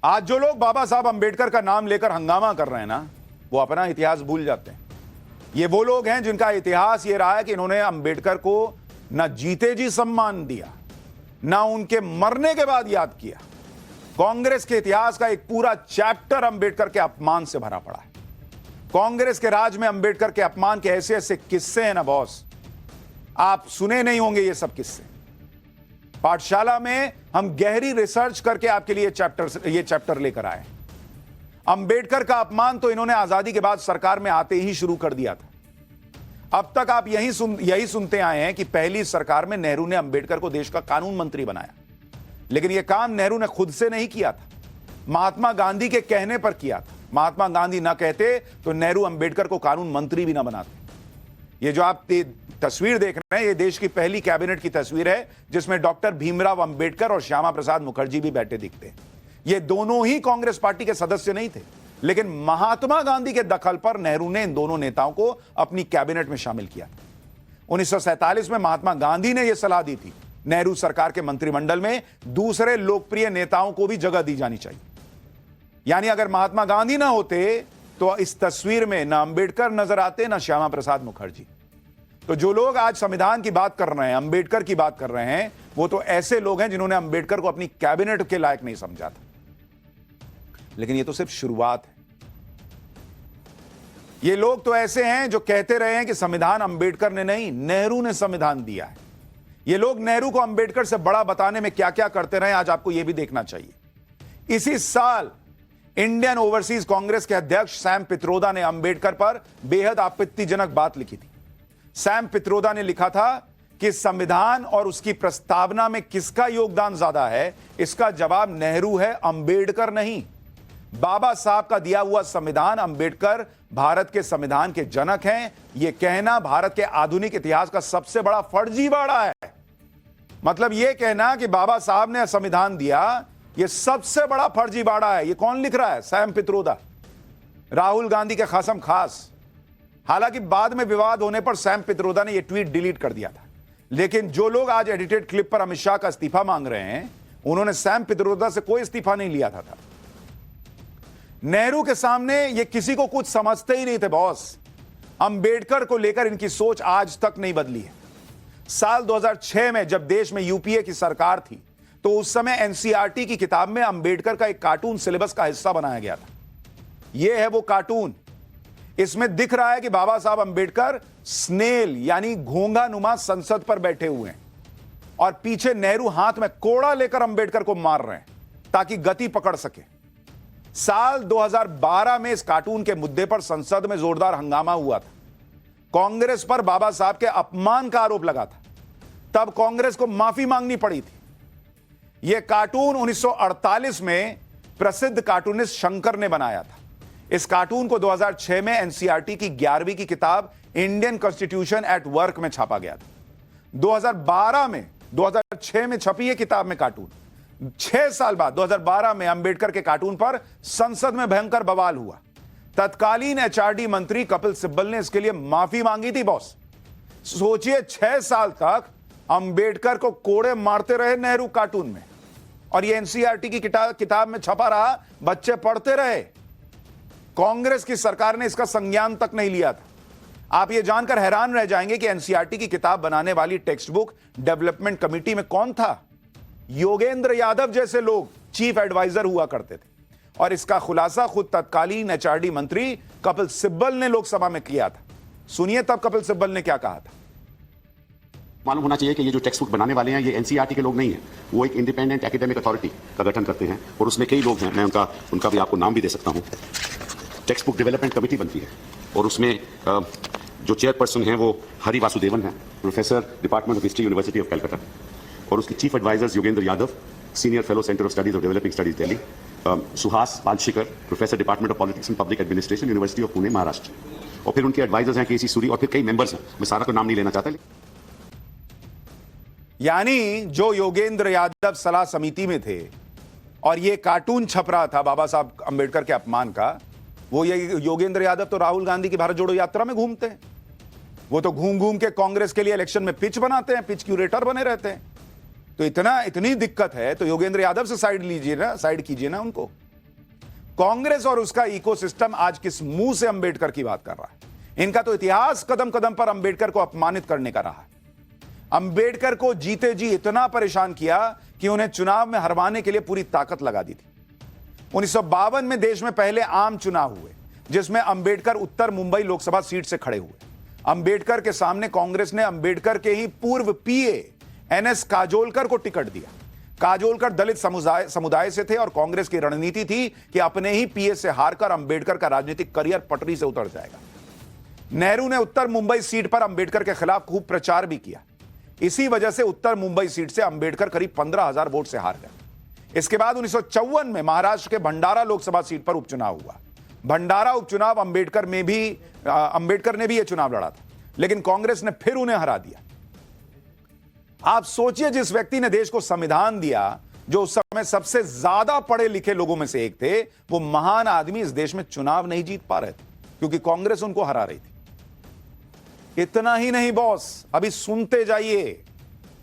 आज जो लोग बाबा साहब अंबेडकर का नाम लेकर हंगामा कर रहे हैं ना, वो अपना इतिहास भूल जाते हैं। ये वो लोग हैं जिनका इतिहास ये रहा है कि इन्होंने अंबेडकर को ना जीते जी सम्मान दिया, ना उनके मरने के बाद याद किया। कांग्रेस के इतिहास का एक पूरा चैप्टर अंबेडकर के अपमान से भरा पड़ा है। कांग्रेस के राज में अंबेडकर के अपमान के ऐसे ऐसे किस्से हैं ना बॉस, आप सुने नहीं होंगे ये सब किस्से। पाठशाला में हम गहरी रिसर्च करके आपके लिए ये चैप्टर लेकर आए। अंबेडकर का अपमान तो इन्होंने आजादी के बाद सरकार में आते ही शुरू कर दिया था। अब तक आप यही सुनते आए हैं कि पहली सरकार में नेहरू ने अंबेडकर को देश का कानून मंत्री बनाया, लेकिन यह काम नेहरू ने खुद से नहीं किया था, महात्मा गांधी के कहने पर किया था। महात्मा गांधी ना कहते तो नेहरू अंबेडकर को कानून मंत्री भी ना बनाते। ये जो आप तस्वीर देख रहे हैं, ये देश की पहली कैबिनेट की तस्वीर है, जिसमें डॉक्टर भीमराव अंबेडकर और श्यामा प्रसाद मुखर्जी भी बैठे दिखते हैं। ये दोनों ही कांग्रेस पार्टी के सदस्य नहीं थे, लेकिन महात्मा गांधी के दखल पर नेहरू ने इन दोनों नेताओं को अपनी कैबिनेट में शामिल किया। 1947 में महात्मा गांधी ने यह सलाह दी थी, नेहरू सरकार के मंत्रिमंडल में दूसरे लोकप्रिय नेताओं को भी जगह दी जानी चाहिए। यानी अगर महात्मा गांधी ना होते तो इस तस्वीर में ना अंबेडकर नजर आते, ना श्यामा प्रसाद मुखर्जी। तो जो लोग आज संविधान की बात कर रहे हैं, अंबेडकर की बात कर रहे हैं, वो तो ऐसे लोग हैं जिन्होंने अंबेडकर को अपनी कैबिनेट के लायक नहीं समझा था। लेकिन ये तो सिर्फ शुरुआत है। ये लोग तो ऐसे हैं जो कहते रहे हैं कि संविधान अंबेडकर ने नहीं, नेहरू ने संविधान दिया है। ये लोग नेहरू को अंबेडकर से बड़ा बताने में क्या क्या करते रहे, आज आपको यह भी देखना चाहिए। इसी साल इंडियन ओवरसीज कांग्रेस के अध्यक्ष सैम पित्रोदा ने अंबेडकर पर बेहद आपत्तिजनक बात लिखी थी। सैम पित्रोदा ने लिखा था कि संविधान और उसकी प्रस्तावना में किसका योगदान ज्यादा है, इसका जवाब नेहरू है, अंबेडकर नहीं। बाबा साहब का दिया हुआ संविधान, अंबेडकर भारत के संविधान के जनक हैं, यह कहना भारत के आधुनिक इतिहास का सबसे बड़ा फर्जीवाड़ा है। मतलब यह कहना कि बाबा साहब ने संविधान दिया, यह सबसे बड़ा फर्जीवाड़ा है। यह कौन लिख रहा है? सैम पित्रोदा, राहुल गांधी के खासम खास। हालांकि बाद में विवाद होने पर सैम पित्रोदा ने यह ट्वीट डिलीट कर दिया था। लेकिन जो लोग आज एडिटेड क्लिप पर अमित शाह का इस्तीफा मांग रहे हैं, उन्होंने सैम पित्रोदा से कोई इस्तीफा नहीं लिया था। नेहरू के सामने ये किसी को कुछ समझते ही नहीं थे बॉस। अंबेडकर को लेकर इनकी सोच आज तक नहीं बदली है। साल 2006 में जब देश में यूपीए की सरकार थी, तो उस समय एनसीईआरटी की किताब में अंबेडकर का एक कार्टून सिलेबस का हिस्सा बनाया गया था। यह है वो कार्टून। इसमें दिख रहा है कि बाबा साहब अंबेडकर स्नेल यानी घोंघा नुमा संसद पर बैठे हुए हैं और पीछे नेहरू हाथ में कोड़ा लेकर अंबेडकर को मार रहे हैं ताकि गति पकड़ सके। साल 2012 में इस कार्टून के मुद्दे पर संसद में जोरदार हंगामा हुआ था। कांग्रेस पर बाबा साहब के अपमान का आरोप लगा था। तब कांग्रेस को माफी मांगनी पड़ी थी। यह कार्टून 1948 में प्रसिद्ध कार्टूनिस्ट शंकर ने बनाया था। इस कार्टून को 2006 में एनसीईआरटी की 11वीं की किताब इंडियन कॉन्स्टिट्यूशन एट वर्क में छापा गया था। 2006 में छपी यह किताब में कार्टून, 6 साल बाद 2012 में अंबेडकर के कार्टून पर संसद में भयंकर बवाल हुआ। तत्कालीन एचआरडी मंत्री कपिल सिब्बल ने इसके लिए माफी मांगी थी बॉस। सोचिए, 6 साल तक अंबेडकर को कोड़े मारते रहे नेहरू कार्टून में, और ये एनसीईआरटी की किताब में छपा रहा, बच्चे पढ़ते रहे। कांग्रेस की सरकार ने इसका संज्ञान तक नहीं लिया था। आप ये जानकर हैरान रह जाएंगे कि एनसीईआरटी की किताब बनाने वाली टेक्स्ट बुक डेवलपमेंट कमेटी में कौन था? योगेंद्र यादव जैसे लोग चीफ एडवाइजर हुआ करते थे। और इसका खुलासा खुद तत्कालीन एचआरडी मंत्री कपिल सिब्बल ने लोकसभा में किया था। सुनिए तब कपिल सिब्बल ने क्या कहा था। मालूम होना चाहिए कि ये जो टेक्स्ट बुक बनाने वाले हैं ये एनसीईआरटी के लोग नहीं हैं, वो एक इंडिपेंडेंट एकेडमिक अथॉरिटी का गठन करते हैं और उसमें कई लोग हैं। मैं उनका भी आपको नाम भी दे सकता हूं। टेक्स्ट बुक डेवलपमेंट कमेटी बनती है और उसमें जो चेयरपर्सन हैं वो हरि वासुदेवन हैं, professor department of history university of Calcutta, और उसके chief advisers Yogendra Yadav, senior fellow centre of studies of developing studies Delhi, Suhas Palshikar, professor department of politics and public administration university of Pune Maharashtra, और फिर उनके एडवाइजर्स हैं केसी सूरी, और फिर कई मेंबर्स हैं। मैं सारा को नाम नहीं लेना चाहता। यानी जो योगेंद्र यादव सलाह समिति में थे और ये कार्टून छप रहा था बाबा साहब अंबेडकर के अपमान का, वो ये योगेंद्र यादव तो राहुल गांधी की भारत जोड़ो यात्रा में घूमते हैं। वो तो घूम घूम के कांग्रेस के लिए इलेक्शन में पिच बनाते हैं, पिच क्यूरेटर बने रहते हैं। तो इतनी दिक्कत है तो योगेंद्र यादव से साइड कीजिए ना उनको। कांग्रेस और उसका इकोसिस्टम आज किस मुंह से अंबेडकर की बात कर रहा है? इनका तो इतिहास कदम कदम पर अंबेडकर को अपमानित करने का रहा है। अंबेडकर को जीते जी इतना परेशान किया कि उन्हें चुनाव में हरवाने के लिए पूरी ताकत लगा दी थी। 1952 में देश में पहले आम चुनाव हुए जिसमें अंबेडकर उत्तर मुंबई लोकसभा सीट से खड़े हुए। अंबेडकर के सामने कांग्रेस ने अंबेडकर के ही पूर्व पीए एनएस काजोलकर को टिकट दिया। काजोलकर दलित समुदाय से थे और कांग्रेस की रणनीति थी कि अपने ही पीए से हारकर अंबेडकर का राजनीतिक करियर पटरी से उतर जाएगा। नेहरू ने उत्तर मुंबई सीट पर अंबेडकर के खिलाफ खूब प्रचार भी किया। इसी वजह से उत्तर मुंबई सीट से अंबेडकर करीब 15,000 वोट से हार गए। इसके बाद 1954 में महाराष्ट्र के भंडारा लोकसभा सीट पर उपचुनाव हुआ। भंडारा उपचुनाव अंबेडकर ने भी यह चुनाव लड़ा था, लेकिन कांग्रेस ने फिर उन्हें हरा दिया। आप सोचिए, जिस व्यक्ति ने देश को संविधान दिया, जो उस समय सबसे ज्यादा पढ़े लिखे लोगों में से एक थे, वो महान आदमी इस देश में चुनाव नहीं जीत पा रहे थे क्योंकि कांग्रेस उनको हरा रही थी। इतना ही नहीं बॉस, अभी सुनते जाइए।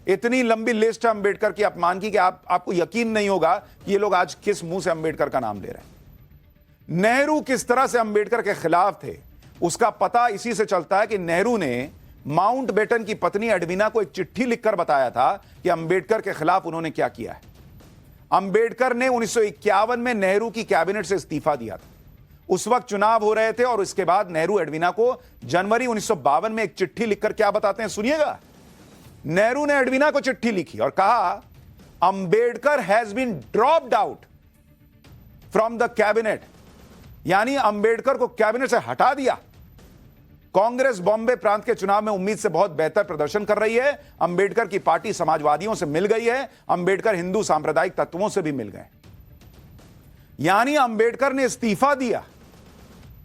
इतनी लंबी लिस्ट है अंबेडकर की अपमान की कि आपको यकीन नहीं होगा कि ये लोग आज किस मुंह से अंबेडकर का नाम ले रहे हैं। नेहरू किस तरह से अंबेडकर के खिलाफ थे उसका पता इसी से चलता है कि नेहरू ने माउंटबेटन की पत्नी एडविना को एक चिट्ठी लिखकर बताया था कि अंबेडकर के खिलाफ उन्होंने क्या किया है। अंबेडकर ने 1951 में नेहरू की कैबिनेट से इस्तीफा दिया था। उस वक्त चुनाव हो रहे थे और इसके बाद नेहरू एडविना को जनवरी 1952 में एक चिट्ठी लिखकर क्या बताते हैं, सुनिएगा। नेहरू ने एडविना को चिट्ठी लिखी और कहा, Ambedkar has been dropped out from the cabinet, यानी अंबेडकर को कैबिनेट से हटा दिया। कांग्रेस बॉम्बे प्रांत के चुनाव में उम्मीद से बहुत बेहतर प्रदर्शन कर रही है। अंबेडकर की पार्टी समाजवादियों से मिल गई है। अंबेडकर हिंदू सांप्रदायिक तत्वों से भी मिल गए। यानी अंबेडकर ने इस्तीफा दिया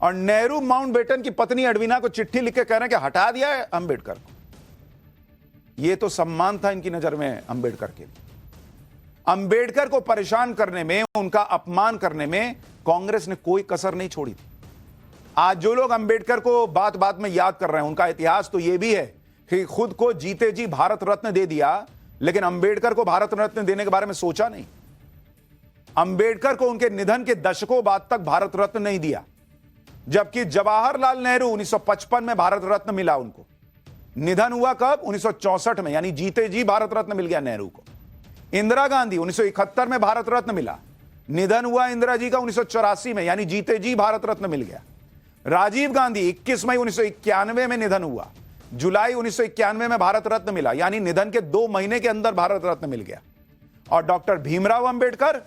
और नेहरू माउंटबेटन की पत्नी एडविना को चिट्ठी लिख के कह रहे हैं कि हटा दिया है अंबेडकर को। यह तो सम्मान था इनकी नजर में अंबेडकर के लिए। अंबेडकर को परेशान करने में, उनका अपमान करने में कांग्रेस ने कोई कसर नहीं छोड़ी थी। आज जो लोग अंबेडकर को बात बात में याद कर रहे हैं, उनका इतिहास तो यह भी है कि खुद को जीते जी भारत रत्न दे दिया, लेकिन अंबेडकर को भारत रत्न देने के बारे में सोचा नहीं। अंबेडकर को उनके निधन के दशकों बाद तक भारत रत्न नहीं दिया, जबकि जवाहरलाल नेहरू 1955 में भारत रत्न मिला उनको। निधन हुआ कब? 1964 में, यानी जीते जी भारत रत्न मिल गया नेहरू को। इंदिरा गांधी 1971 में भारत रत्न मिला। निधन हुआ इंदिरा जी का 1984 में, यानी जीते जी भारत रत्न मिल गया। राजीव गांधी 21 मई 1991 में निधन हुआ। जुलाई 1991 में भारत रत्न मिला, यानी निधन के 2 महीने के अंदर भारत रत्न मिल गया। और डॉक्टर भीमराव अंबेडकर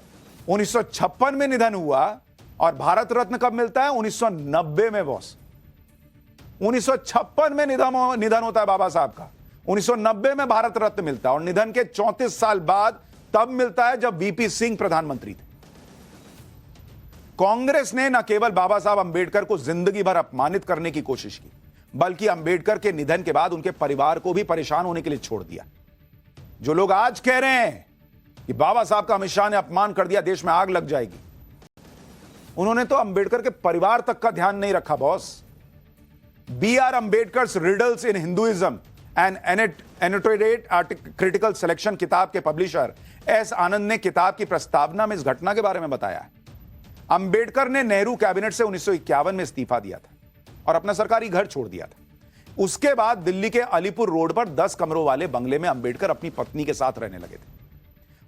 1956 में निधन हुआ और भारत रत्न कब मिलता है? 1990 में बॉस। 1956 में निधन होता है बाबा साहब का, 1990 में भारत रत्न मिलता है और निधन के 34 साल बाद तब मिलता है जब वीपी सिंह प्रधानमंत्री थे। कांग्रेस ने न केवल बाबा साहब अंबेडकर को जिंदगी भर अपमानित करने की कोशिश की, बल्कि अंबेडकर के निधन के बाद उनके परिवार को भी परेशान होने के लिए छोड़ दिया। जो लोग आज कह रहे हैं कि बाबा साहब का अमित शाह ने अपमान कर दिया, देश में आग लग जाएगी, उन्होंने तो अंबेडकर के परिवार तक का ध्यान नहीं रखा boss. B.R. Ambedkar's Riddles in Hinduism and Annotated Critical Selection किताब के पब्लिशर एस आनंद ने किताब की प्रस्तावना में इस घटना के बारे में बताया है। अंबेडकर ने नेहरू कैबिनेट से 1951 में इस्तीफा दिया था और अपना सरकारी घर छोड़ दिया था। उसके बाद दिल्ली के अलीपुर रोड पर 10 कमरों वाले बंगले में अंबेडकर अपनी पत्नी के साथ रहने लगे थे।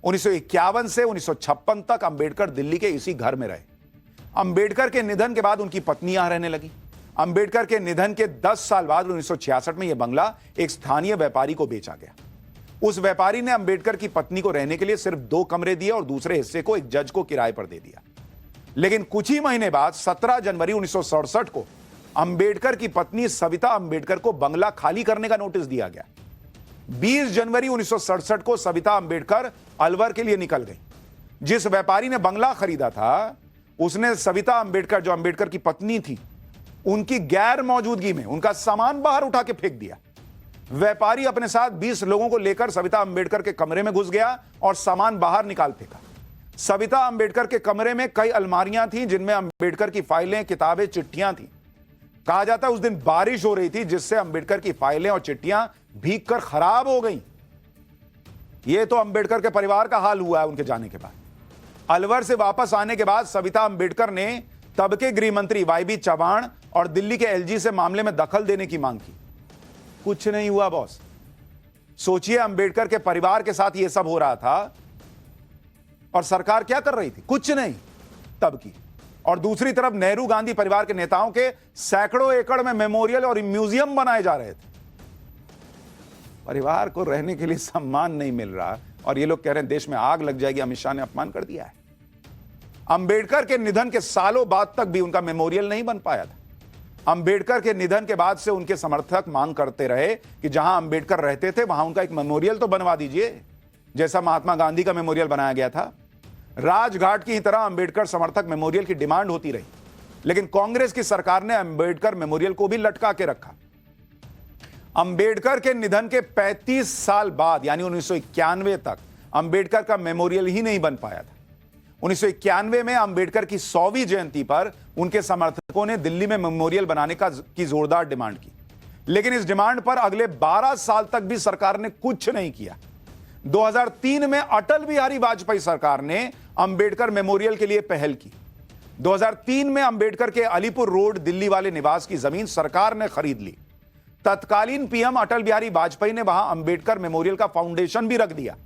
1951 से 1956 तक अंबेडकर दिल्ली के इसी घर में रहे। अंबेडकर के निधन के बाद उनकी पत्नी यहां रहने लगी। अंबेडकर के निधन के 10 साल बाद 1966 में यह बंगला एक स्थानीय व्यापारी को बेचा गया। उस व्यापारी ने अंबेडकर की पत्नी को रहने के लिए सिर्फ 2 कमरे दिए और दूसरे हिस्से को एक जज को किराए पर दे दिया। लेकिन कुछ ही महीने बाद 17 जनवरी 1967 को अंबेडकर की पत्नी सविता अंबेडकर को बंगला खाली करने का नोटिस दिया गया। 20 जनवरी 1967 को सविता अंबेडकर अलवर के लिए निकल गई। जिस व्यापारी ने बंगला खरीदा था, उसने सविता अंबेडकर, जो अंबेडकर की पत्नी थी, उनकी गैर मौजूदगी में उनका सामान बाहर उठा के फेंक दिया। व्यापारी अपने साथ 20 लोगों को लेकर सविता अंबेडकर के कमरे में घुस गया और सामान बाहर निकाल फेंका। सविता अंबेडकर के कमरे में कई अलमारियां थीं जिनमें अंबेडकर की फाइलें, किताबें, चिट्ठियां थीं। कहा जाता है उस दिन बारिश हो रही थी, जिससे अंबेडकर की फाइलें और चिट्ठियां भीगकर खराब हो गईं। यह तो अंबेडकर के परिवार का हाल हुआ है उनके जाने के बाद। अलवर से वापस आने के बाद सविता अंबेडकर ने तब के गृह मंत्री वाईबी चव्हाण और दिल्ली के एलजी से मामले में दखल देने की मांग की। कुछ नहीं हुआ बॉस। सोचिए, अंबेडकर के परिवार के साथ यह सब हो रहा था और सरकार क्या कर रही थी? कुछ नहीं तब की। और दूसरी तरफ नेहरू गांधी परिवार के नेताओं के सैकड़ों एकड़ में मेमोरियल और म्यूजियम बनाए जा रहे थे। परिवार को रहने के लिए सम्मान नहीं मिल रहा और ये लोग कह रहे हैं देश में आग लग जाएगी, अमित शाह ने अपमान कर दिया है। अंबेडकर के निधन के सालों बाद तक भी उनका मेमोरियल नहीं बन पाया था। अंबेडकर के निधन के बाद से उनके समर्थक मांग करते रहे कि जहां अंबेडकर रहते थे वहां उनका एक मेमोरियल तो बनवा दीजिए, जैसा महात्मा गांधी का मेमोरियल बनाया गया था। राजघाट की तरह अंबेडकर समर्थक मेमोरियल की डिमांड होती रही, लेकिन कांग्रेस की सरकार ने अंबेडकर मेमोरियल को भी लटका के रखा। अंबेडकर के निधन के 35 साल बाद यानी 1991 तक अंबेडकर का मेमोरियल ही नहीं बन पाया था। 1991 में अंबेडकर की 100वीं जयंती पर उनके समर्थकों ने दिल्ली में मेमोरियल बनाने की जोरदार डिमांड की, लेकिन इस डिमांड पर अगले 12 साल तक भी सरकार ने कुछ नहीं किया। 2003 में अटल बिहारी वाजपेयी सरकार ने अंबेडकर मेमोरियल के लिए पहल की। 2003 में अंबेडकर के अलीपुर रोड दिल्ली वाले निवास की जमीन सरकार ने खरीद ली। तत्कालीन पीएम अटल बिहारी वाजपेयी ने वहां अंबेडकर मेमोरियल का फाउंडेशन भी रख दिया,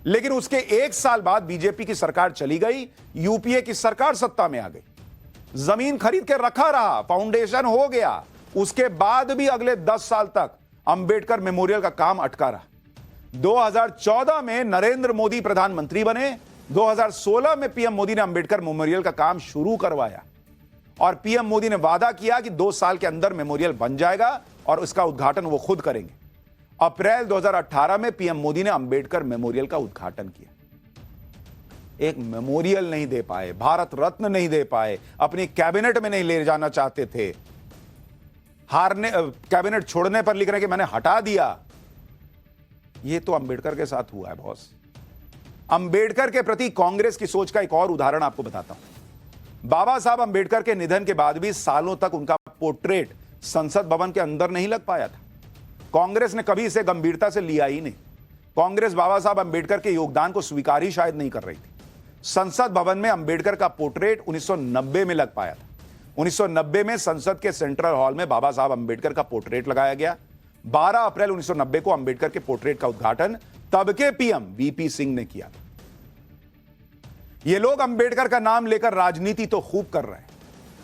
लेकिन उसके एक साल बाद बीजेपी की सरकार चली गई, यूपीए की सरकार सत्ता में आ गई। जमीन खरीद के रखा रहा, फाउंडेशन हो गया, उसके बाद भी अगले 10 साल तक अंबेडकर मेमोरियल का काम अटका रहा। 2014 में नरेंद्र मोदी प्रधानमंत्री बने। 2016 में पीएम मोदी ने अंबेडकर मेमोरियल का काम शुरू करवाया और पीएम मोदी ने वादा किया कि 2 साल के अंदर मेमोरियल बन जाएगा और उसका उद्घाटन वो खुद करेंगे। अप्रैल 2018 में पीएम मोदी ने अंबेडकर मेमोरियल का उद्घाटन किया। एक मेमोरियल नहीं दे पाए, भारत रत्न नहीं दे पाए, अपनी कैबिनेट में नहीं ले जाना चाहते थे। कैबिनेट छोड़ने पर लिख रहे कि मैंने हटा दिया। यह तो अंबेडकर के साथ हुआ है बॉस। अंबेडकर के प्रति कांग्रेस की सोच का एक और उदाहरण आपको बताता हूं। बाबा साहब अंबेडकर के निधन के बाद भी सालों तक उनका पोर्ट्रेट संसद भवन के अंदर नहीं लग पाया था। कांग्रेस ने कभी इसे गंभीरता से लिया ही नहीं। कांग्रेस बाबा साहब अंबेडकर के योगदान को स्वीकार ही शायद नहीं कर रही थी। संसद भवन में अंबेडकर का पोर्ट्रेट 1990 में लग पाया था। 1990 में संसद के सेंट्रल हॉल में बाबा साहब अंबेडकर का पोर्ट्रेट लगाया गया। 12 अप्रैल 1990 को अंबेडकर के पोर्ट्रेट का उद्घाटन तब के पीएम वीपी सिंह ने किया। ये लोग अंबेडकर का नाम लेकर राजनीति तो खूब कर रहे हैं,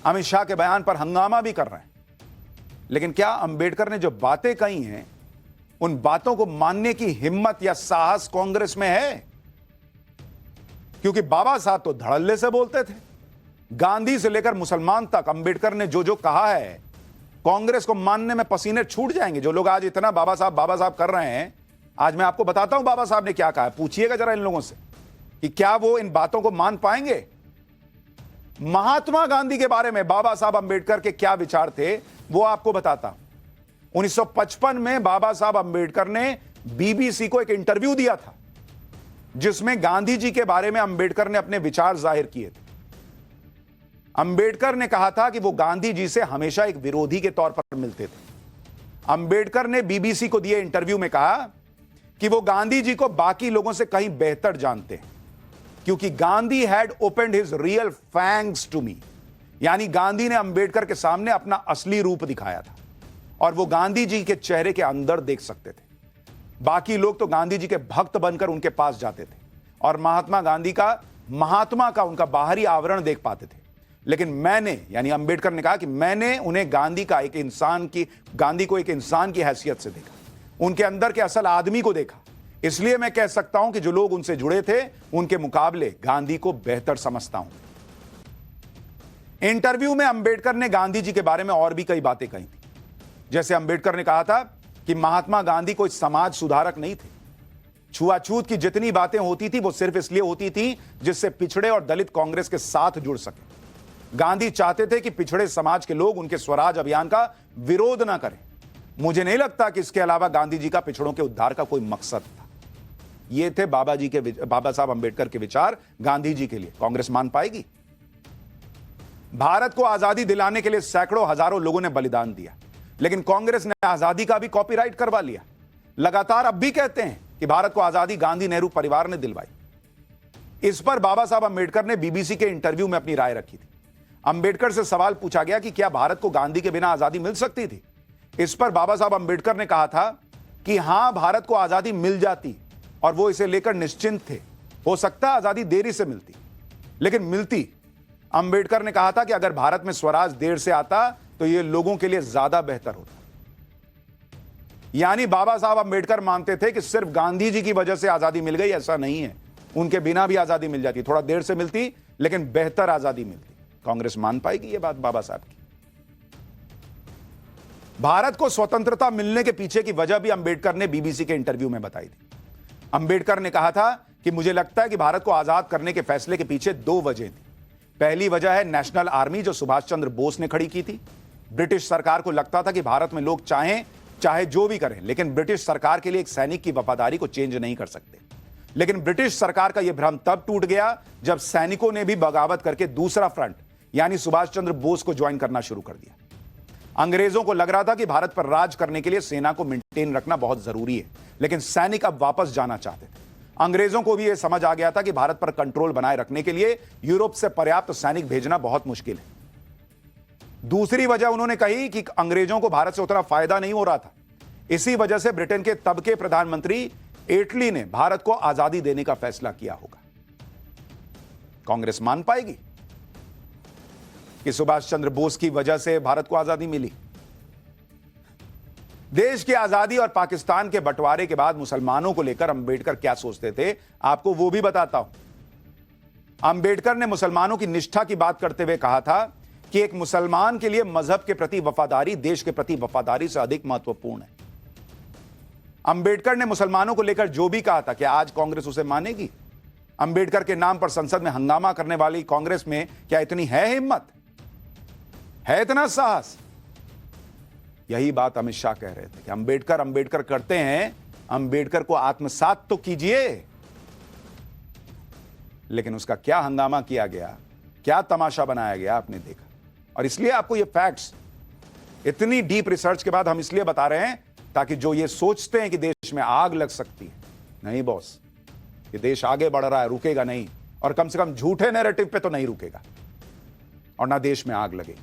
अमित शाह के बयान पर हंगामा भी कर रहे हैं, लेकिन क्या अंबेडकर ने जो बातें कही हैं उन बातों को मानने की हिम्मत या साहस कांग्रेस में है? क्योंकि बाबा साहब तो धड़ल्ले से बोलते थे। गांधी से लेकर मुसलमान तक अंबेडकर ने जो जो कहा है, कांग्रेस को मानने में पसीने छूट जाएंगे। जो लोग आज इतना बाबा साहब कर रहे हैं, आज मैं आपको बताता हूं बाबा साहब ने क्या कहा है। पूछिएगा जरा इन लोगों से कि क्या वो इन बातों को मान पाएंगे। महात्मा गांधी के बारे में बाबा साहब अंबेडकर के क्या विचार थे वो आपको बताता। 1955 में बाबा साहब अंबेडकर ने बीबीसी को एक इंटरव्यू दिया था, जिसमें गांधी जी के बारे में अंबेडकर ने अपने विचार जाहिर किए थे। अंबेडकर ने कहा था कि वो गांधी जी से हमेशा एक विरोधी के तौर पर मिलते थे। अंबेडकर ने बीबीसी को दिए इंटरव्यू में कहा कि वो गांधी जी को बाकी लोगों से कहीं बेहतर जानते हैं, क्योंकि Gandhi had opened his real fangs to me, यानी गांधी ने अंबेडकर के सामने अपना असली रूप दिखाया था और वो गांधी जी के चेहरे के अंदर देख सकते थे। बाकी लोग तो गांधी जी के भक्त बनकर उनके पास जाते थे और महात्मा का उनका बाहरी आवरण देख पाते थे, लेकिन मैंने, यानी अंबेडकर ने कहा कि मैंने उन्हें गांधी को एक इंसान की हैसियत से देखा, उनके अंदर के असल आदमी को देखा। इसलिए मैं कह सकता हूं कि जो लोग उनसे जुड़े थे उनके मुकाबले गांधी को बेहतर समझता हूं। इंटरव्यू में अंबेडकर ने गांधी जी के बारे में और भी कई बातें कही थी। जैसे अंबेडकर ने कहा था कि महात्मा गांधी कोई समाज सुधारक नहीं थे। छुआछूत की जितनी बातें होती थी वो सिर्फ इसलिए होती थी जिससे पिछड़े और दलित कांग्रेस के साथ जुड़ सके। गांधी चाहते थे कि पिछड़े समाज के लोग उनके स्वराज अभियान का विरोध ना करें। मुझे नहीं लगता कि इसके अलावा गांधी जी का पिछड़ों के उद्धार का कोई मकसद था। ये थे बाबा साहब अंबेडकर के विचार गांधी जी के लिए। कांग्रेस मान पाएगी? भारत को आजादी दिलाने के लिए सैकड़ों हजारों लोगों ने बलिदान दिया, लेकिन कांग्रेस ने आजादी का भी कॉपीराइट करवा लिया। लगातार अब भी कहते हैं कि भारत को आजादी गांधी नेहरू परिवार ने दिलवाई। इस पर बाबा साहब अंबेडकर ने बीबीसी के इंटरव्यू में अपनी राय रखी थी। अंबेडकर से सवाल पूछा गया कि क्या भारत को गांधी के बिना आजादी मिल सकती थी। इस पर बाबा साहब अंबेडकर ने कहा था कि हां, भारत को आजादी मिल जाती और वो इसे लेकर निश्चिंत थे। हो सकता है आजादी देरी से मिलती, लेकिन मिलती। अंबेडकर ने कहा था कि अगर भारत में स्वराज देर से आता तो यह लोगों के लिए ज्यादा बेहतर होता। यानी बाबा साहब अंबेडकर मानते थे कि सिर्फ गांधी जी की वजह से आजादी मिल गई, ऐसा नहीं है। उनके बिना भी आजादी मिल जाती, थोड़ा देर से मिलती, लेकिन बेहतर आजादी मिलती। कांग्रेस मान पाएगी यह बात बाबा साहब की? भारत को स्वतंत्रता मिलने के पीछे की वजह भी अंबेडकर ने बीबीसी के इंटरव्यू में बताई थी। अंबेडकर ने कहा था कि मुझे लगता है कि भारत को आजाद करने के फैसले के पीछे दो वजह थी। पहली वजह है नेशनल आर्मी, जो सुभाष चंद्र बोस ने खड़ी की थी। ब्रिटिश सरकार को लगता था कि भारत में लोग चाहे जो भी करें, लेकिन ब्रिटिश सरकार के लिए एक सैनिक की वफादारी को चेंज नहीं कर सकते। लेकिन ब्रिटिश सरकार का यह भ्रम तब टूट गया जब सैनिकों ने भी बगावत करके दूसरा फ्रंट यानी सुभाष चंद्र बोस को ज्वाइन करना शुरू कर दिया। अंग्रेजों को लग रहा था कि भारत पर राज करने के लिए सेना को मेंटेन रखना बहुत जरूरी है, लेकिन सैनिक अब वापस जाना चाहते थे। अंग्रेजों को भी यह समझ आ गया था कि भारत पर कंट्रोल बनाए रखने के लिए यूरोप से पर्याप्त सैनिक भेजना बहुत मुश्किल है। दूसरी वजह उन्होंने कही कि अंग्रेजों को भारत से उतना फायदा नहीं हो रहा था। इसी वजह से ब्रिटेन के तब के प्रधानमंत्री एटली ने भारत को आजादी देने का फैसला किया होगा। कांग्रेस मान पाएगी कि सुभाष चंद्र बोस की वजह से भारत को आजादी मिली? देश की आजादी और पाकिस्तान के बंटवारे के बाद मुसलमानों को लेकर अंबेडकर क्या सोचते थे, आपको वो भी बताता हूं। अंबेडकर ने मुसलमानों की निष्ठा की बात करते हुए कहा था कि एक मुसलमान के लिए मजहब के प्रति वफादारी देश के प्रति वफादारी से अधिक महत्वपूर्ण है। अंबेडकर ने मुसलमानों को लेकर जो भी कहा था, क्या आज कांग्रेस उसे मानेगी? अंबेडकर के नाम पर संसद में हंगामा करने वाली कांग्रेस में क्या इतनी है हिम्मत, है इतना साहस? यही बात अमित शाह कह रहे थे कि अंबेडकर करते हैं, अंबेडकर को आत्मसात तो कीजिए। लेकिन उसका क्या हंगामा किया गया, क्या तमाशा बनाया गया, आपने देखा। और इसलिए आपको ये फैक्ट्स इतनी डीप रिसर्च के बाद हम इसलिए बता रहे हैं ताकि जो ये सोचते हैं कि देश में आग लग सकती है, नहीं बॉस, ये देश आगे बढ़ रहा है, रुकेगा नहीं, और कम से कम झूठे नैरेटिव पे तो नहीं रुकेगा, और ना देश में आग लगेगी।